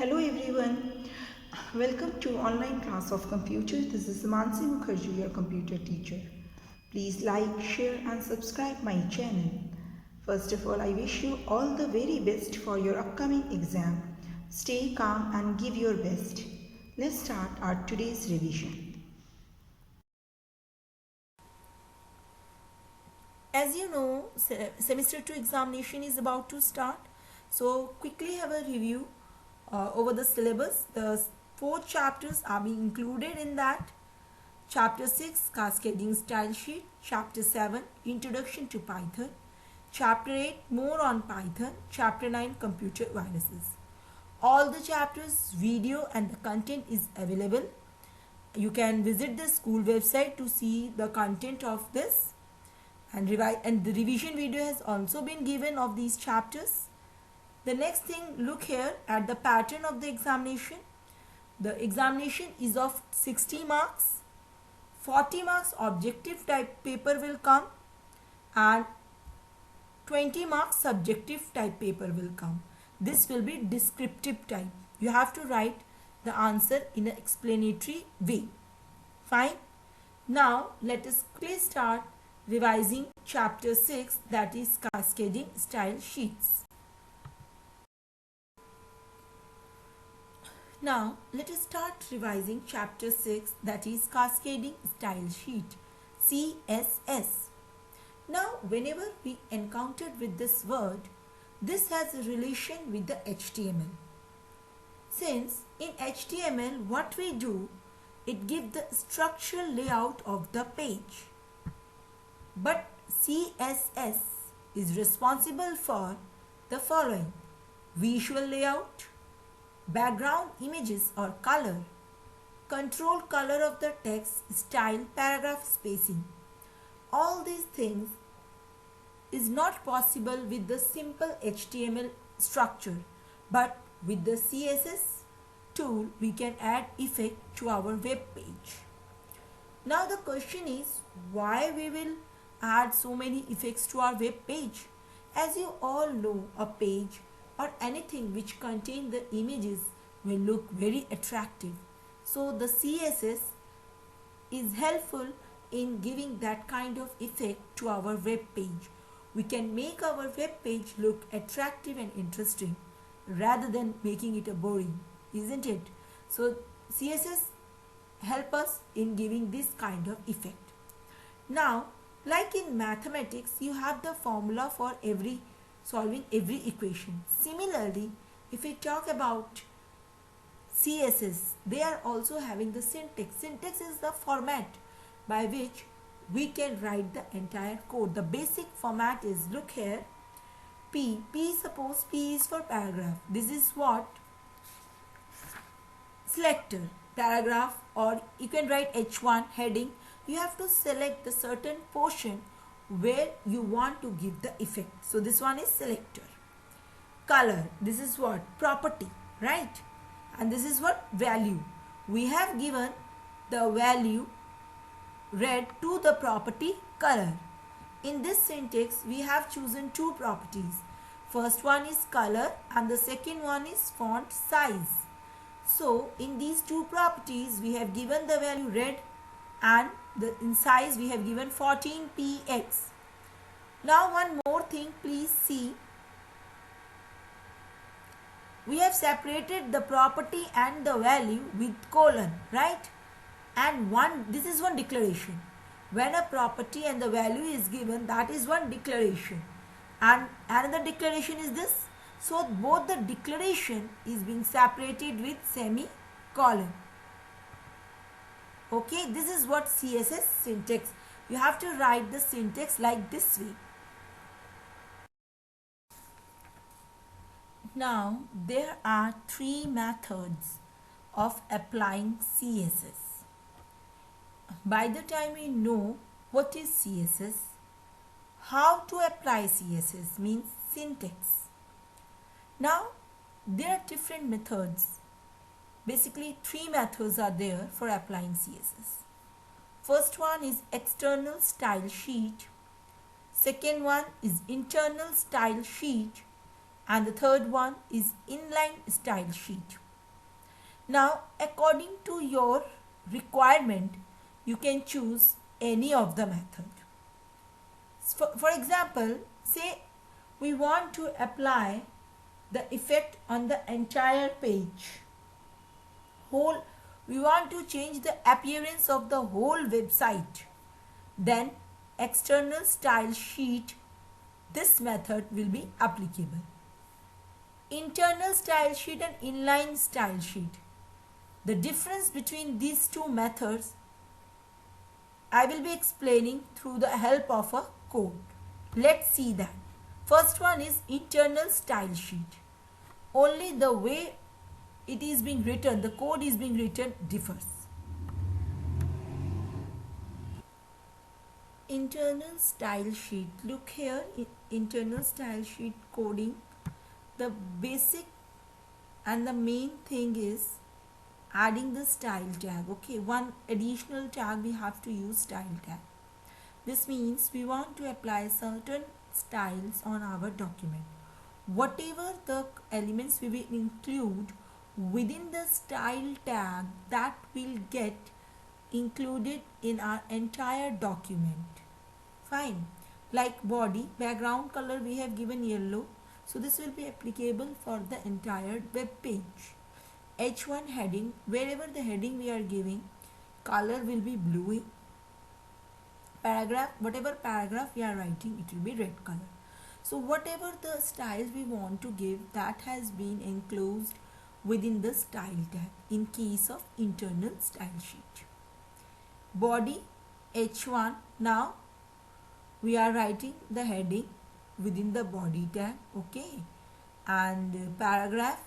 Hello everyone. Welcome to online class of computer. This is Mansi Mukherjee, your computer teacher. Please like, share and subscribe my channel. First of all, I wish you all the very best for your upcoming exam. Stay calm and give your best. Let's start our today's revision. As you know, semester 2 examination is about to start. So quickly have a review over the syllabus. The 4 chapters are being included in that. Chapter 6, Cascading Style Sheet. Chapter 7, Introduction to Python. Chapter 8, More on Python. Chapter 9, Computer Viruses. All the chapters, video and the content is available. You can visit the school website to see the content of this. And the revision video has also been given of these chapters. The next thing, look here at the pattern of the examination. The examination is of 60 marks. 40 marks objective type paper will come and 20 marks subjective type paper will come. This will be descriptive type. You have to write the answer in an explanatory way. Fine. Now let us quickly start revising chapter 6, that is cascading style sheets. Now let us start revising chapter 6, that is cascading style sheet, CSS. Now whenever we encountered with this word, this has a relation with the HTML. Since in HTML what we do, it gives the structural layout of the page. But CSS is responsible for the following: visual layout, background images or color, control color of the text, style, paragraph spacing. All these things is not possible with the simple HTML structure, but with the CSS tool we can add effect to our web page. Now the question is, why we will add so many effects to our web page? As you all know, a page or anything which contain the images will look very attractive. So the CSS is helpful in giving that kind of effect to our web page. We can make our web page look attractive and interesting rather than making it a boring, isn't it? So CSS help us in giving this kind of effect. Now, like in mathematics, you have the formula for solving every equation. Similarly, if we talk about CSS, they are also having the syntax. Syntax is the format by which we can write the entire code. The basic format is, look here, suppose P is for paragraph. This is what selector, paragraph, or you can write H1 heading. You have to select the certain portion where you want to give the effect. So this one is selector. Color, this is what? Property, right? And this is what? Value. We have given the value red to the property color. In this syntax, we have chosen two properties. First one is color and the second one is font size. So in these two properties, we have given the value red and in size we have given 14px. Now one more thing, please see. We have separated the property and the value with colon, right? And this is one declaration. When a property and the value is given, that is one declaration. And another declaration is this. So both the declaration is being separated with semicolon. Okay, this is what CSS syntax. You have to write the syntax like this way. Now there are 3 methods of applying CSS. By the time we know what is CSS, how to apply CSS means syntax. Now there are different methods. Basically 3 methods are there for applying CSS. First one is external style sheet. Second one is internal style sheet. And the third one is inline style sheet. Now, according to your requirement, you can choose any of the method. For example, say we want to apply the effect on the entire page. We want to change the appearance of the whole website. Then external style sheet, this method will be applicable. Internal style sheet and inline style sheet. The difference between these two methods I will be explaining through the help of a code. Let's see that. First one is internal style sheet. Only the way it is being written, the code is being written differs. Internal style sheet. Look here, internal style sheet coding. The basic and the main thing is adding the style tag. Okay, one additional tag we have to use, style tag. This means we want to apply certain styles on our document. Whatever the elements we will include within the style tag, that will get included in our entire document. Fine. Like body, background color we have given yellow. So this will be applicable for the entire web page. H1 heading, wherever the heading we are giving, color will be blue. Paragraph, whatever paragraph we are writing, it will be red color. So whatever the styles we want to give, that has been enclosed within the style tag in case of internal style sheet. Body, H1, now we are writing the heading within the body tag, okay, and paragraph,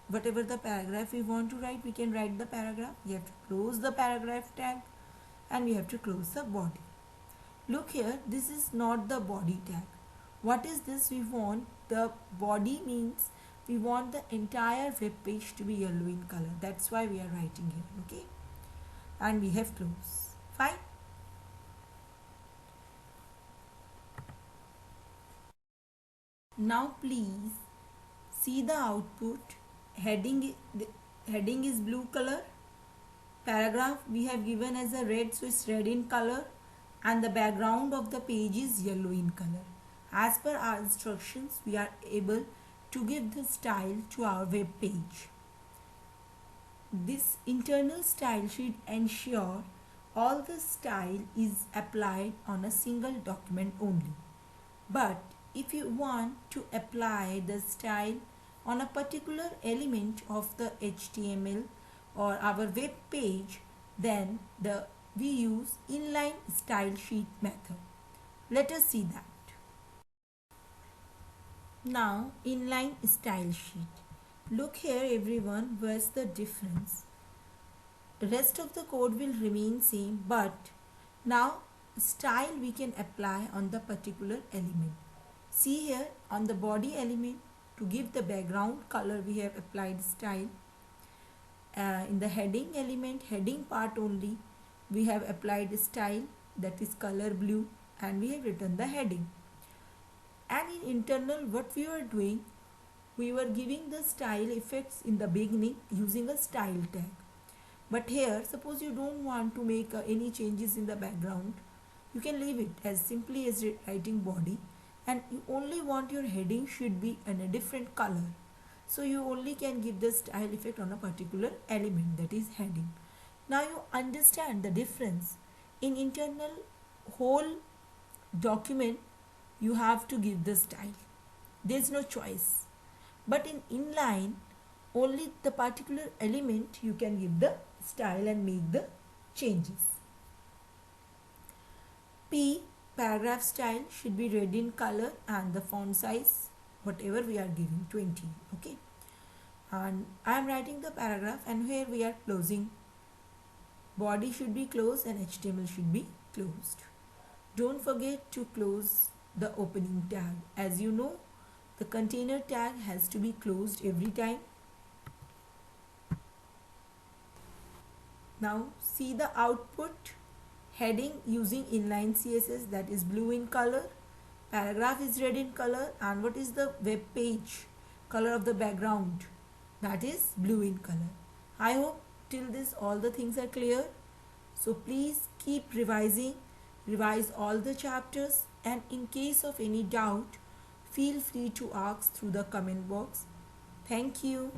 whatever the paragraph we want to write, we can write the paragraph. We have to close the paragraph tag and we have to close the body. Look here, this is not the body tag. What is this? We want the body, means we want the entire web page to be yellow in color. That's why we are writing here, okay, and we have close. Fine. Now please see the output. Heading is blue color. Paragraph we have given as a red, so it's red in color, and the background of the page is yellow in color. As per our instructions, we are able to give the style to our web page. This internal style sheet ensure all the style is applied on a single document only. But if you want to apply the style on a particular element of the HTML or our web page, then we use inline style sheet method. Let us see that. Now inline style sheet. Look here everyone, where's the difference? The rest of the code will remain same, but now style we can apply on the particular element. See here, on the body element, to give the background color we have applied style. In the heading element, heading part only, we have applied style, that is color blue, and we have written the heading. And in internal, what we were doing, we were giving the style effects in the beginning using a style tag. But here, suppose you don't want to make any changes in the background, you can leave it as simply as writing body, and you only want your heading should be in a different color. So you only can give the style effect on a particular element, that is heading. Now you understand the difference. In internal whole document, you have to give the style. There is no choice. But in inline, only the particular element you can give the style and make the changes. P, paragraph style, should be red in color, and the font size, whatever we are giving, 20, okay. And I am writing the paragraph, and here we are closing. Body should be closed and HTML should be closed. Don't forget to close the opening tag. As you know, the container tag has to be closed every time. Now see the output. Heading using inline CSS, that is blue in color. Paragraph is red in color, and what is the web page color of the background? That is blue in color. I hope till this all the things are clear. So please keep revising, revise all the chapters, and in case of any doubt, feel free to ask through the comment box. Thank you.